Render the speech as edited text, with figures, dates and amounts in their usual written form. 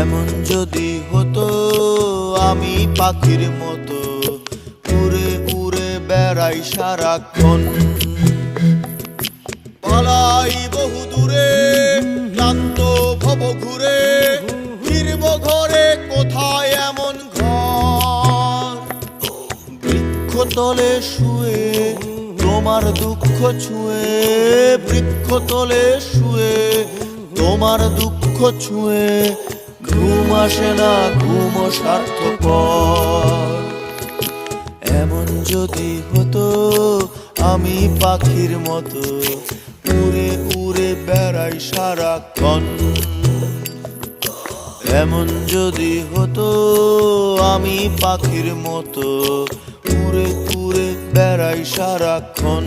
এমন যদি হতো আমি পাখির মতো উড়ে উড়ে বেড়াই সারাক্ষণ, পালাই বহু দূরে ক্লান্ত ভব ঘুরে, ফিরব ঘরে কোথায় এমন ঘর। বৃক্ষতলে শুয়ে তোমার দুঃখ ছুঁয়ে, বৃক্ষতলে শুয়ে তোমার দুঃখ ছুঁয়ে, ঘুম আসে না ঘুম স্বার্থপর। এমন যদি হতো আমি পাখির মতো উড়ে উড়ে বেড়াই সারাক্ষণ, এমন যদি হতো আমি পাখির মতো উড়ে উড়ে বেড়াই সারাক্ষণ।